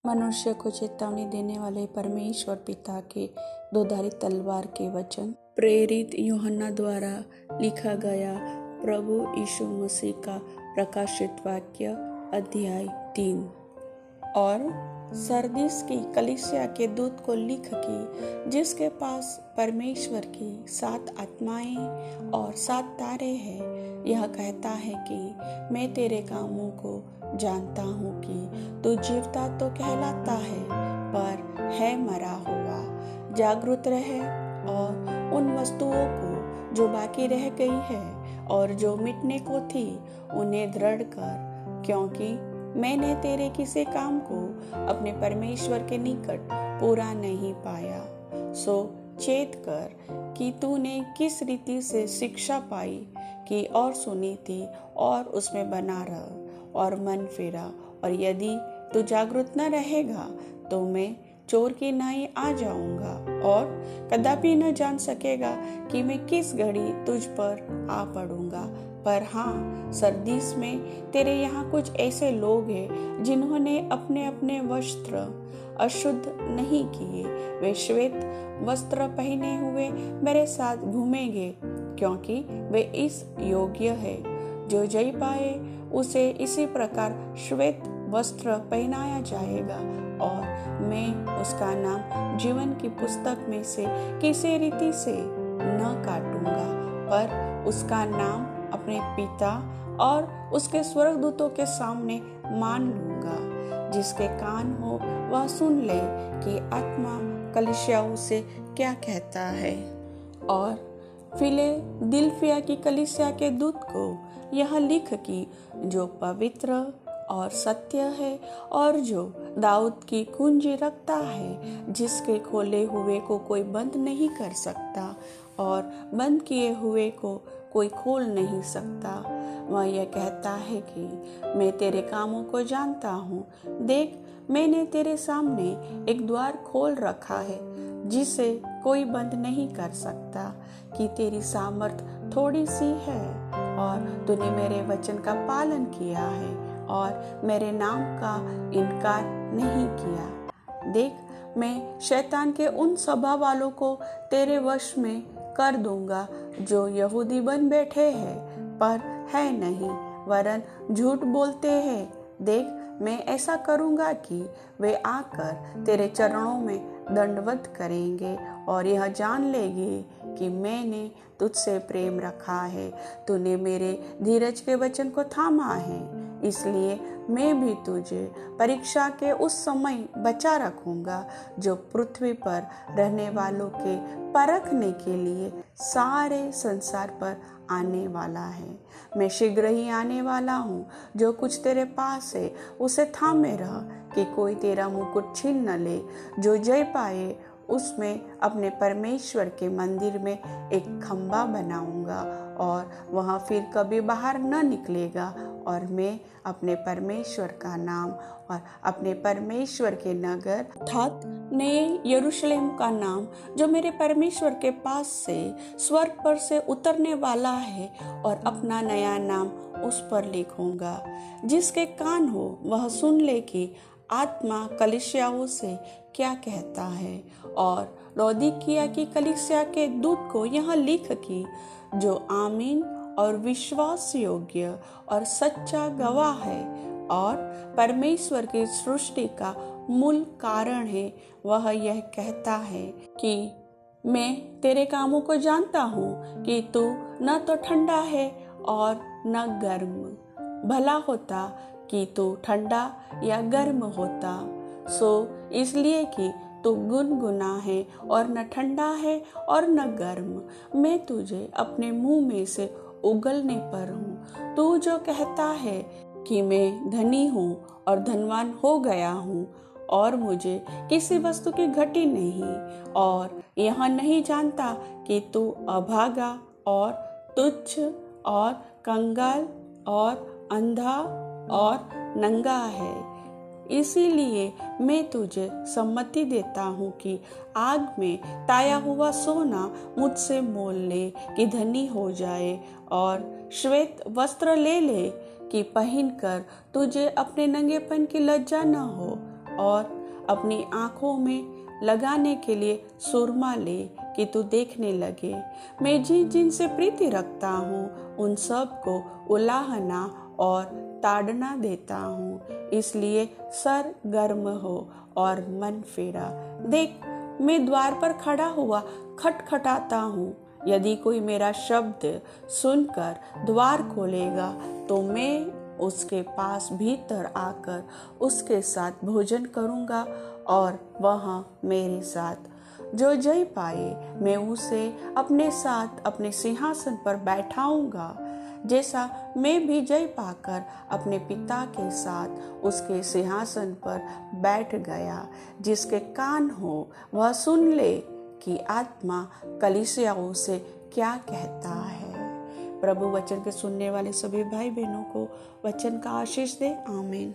मनुष्य को चेतावनी देने वाले परमेश्वर पिता के दोधारी तलवार के वचन प्रेरित यूहन्ना द्वारा लिखा गया प्रभु यीशु मसीह का प्रकाशित वाक्य अध्याय 3। और सरदीस की कलीसिया के दूत को लिख कि जिसके पास परमेश्वर की 7 आत्माएं और 7 तारे हैं, यह कहता है कि मैं तेरे कामों को जानता हूँ कि तू जीवता तो कहलाता है पर है मरा हुआ। जागरूक रहे और उन वस्तुओं को जो बाकी रह गई है और जो मिटने को थी उन्हें दृढ़ कर, क्योंकि मैंने तेरे किसी काम को अपने परमेश्वर के निकट पूरा नहीं पाया। सो चेत कर कि तूने किस रीति से शिक्षा पाई कि और सुनी थी और उसमें बना रह और मन फेरा। और यदि तू जागरूक न रहेगा तो मैं चोर की नाई आ जाऊंगा और कदापि न जान सकेगा कि मैं किस घड़ी तुझ पर आ पड़ूंगा। पर हाँ, सरदीस में तेरे यहाँ कुछ ऐसे लोग हैं जिन्होंने अपने अपने वस्त्र अशुद्ध नहीं किए। वे श्वेत वस्त्र पहने हुए मेरे साथ घूमेंगे, क्योंकि वे इस योग्य है। जो जय पाए उसे इसी प्रकार श्वेत वस्त्र पहनाया जाएगा और मैं उसका नाम जीवन की पुस्तक में से किसी रीति से न काटूंगा, पर उसका नाम अपने पिता और उसके स्वर्गदूतों के सामने मान लूंगा। जिसके कान हो वह सुन ले कि आत्मा कलीसियाओं से क्या कहता है। और फिलदेल्फिया की कलीसिया के दूत को यह लिख कि जो पवित्र और सत्य है और जो दाऊद की कुंजी रखता है, जिसके खोले हुए को कोई बंद नहीं कर सकता और बंद किए हुए को कोई खोल नहीं सकता, वह यह कहता है कि मैं तेरे कामों को जानता हूँ। देख, मैंने तेरे सामने एक द्वार खोल रखा है जिसे कोई बंद नहीं कर सकता, कि तेरी सामर्थ थोड़ी सी है और तूने मेरे वचन का पालन किया है और मेरे नाम का इनकार नहीं किया। देख, मैं शैतान के उन स्वभाव वालों को तेरे वश में कर दूंगा जो यहूदी बन बैठे हैं पर है नहीं, वरन झूठ बोलते हैं। देख, मैं ऐसा करूंगा कि वे आकर तेरे चरणों में दंडवत करेंगे और यह जान लेंगे कि मैंने तुझसे प्रेम रखा है। तूने मेरे धीरज के वचन को थामा है, इसलिए मैं भी तुझे परीक्षा के उस समय बचा रखूंगा जो पृथ्वी पर रहने वालों के परखने के लिए सारे संसार पर आने वाला है। मैं शीघ्र ही आने वाला हूँ। जो कुछ तेरे पास है उसे थामे रह, कि कोई तेरा मुकुट छीन न ले। जो जय पाए उसमें अपने परमेश्वर के मंदिर में एक खंबा बनाऊंगा और वहाँ फिर कभी बाहर न निकलेगा। और मैं अपने परमेश्वर का नाम और अपने परमेश्वर के नगर अर्थात नए यरूशलेम का नाम, जो मेरे परमेश्वर के पास से स्वर्ग पर से उतरने वाला है, और अपना नया नाम उस पर लिखूंगा। जिसके कान हो वह सुन ले कि आत्मा कलीसियाओं से क्या कहता है। और लौदीकिया की कलीसिया के दूत को यह लिख कि जो आमीन और विश्वास योग्य और सच्चा गवाह है और परमेश्वर की सृष्टि का मूल कारण है, वह यह कहता है कि मैं तेरे कामों को जानता हूँ कि तू न तो ठंडा है और न गर्म। भला होता कि तू ठंडा या गर्म होता। सो इसलिए कि तू गुनगुना है और न ठंडा है और न गर्म, मैं तुझे अपने मुंह में से उगलने पर हूँ। तू जो कहता है कि मैं धनी हूँ और धनवान हो गया हूँ और मुझे किसी वस्तु की घटी नहीं, और यह नहीं जानता कि तू अभागा और तुच्छ और कंगाल और अंधा और नंगा है, इसीलिए मैं तुझे सम्मति देता हूँ कि आग में ताया हुआ सोना मुझसे मोल ले कि धनी हो जाए, और श्वेत वस्त्र ले ले कि पहनकर तुझे अपने नंगेपन की लज्जा न हो, और अपनी आंखों में लगाने के लिए सुरमा ले कि तू देखने लगे। मैं जिनसे प्रीति रखता हूँ उन सब को उलाहना और ताड़ना देता हूँ। इसलिए सर गर्म हो और मन फेरा। देख, मैं द्वार पर खड़ा हुआ खटखटाता हूँ। यदि कोई मेरा शब्द सुनकर द्वार खोलेगा तो मैं उसके पास भीतर आकर उसके साथ भोजन करूँगा और वह मेरे साथ। जो जय पाए मैं उसे अपने साथ अपने सिंहासन पर बैठाऊंगा, जैसा मैं भी जय पाकर अपने पिता के साथ उसके सिंहासन पर बैठ गया। जिसके कान हो वह सुन ले कि आत्मा कलीसियाओं से क्या कहता है। प्रभु वचन के सुनने वाले सभी भाई बहनों को वचन का आशीष दे। आमीन।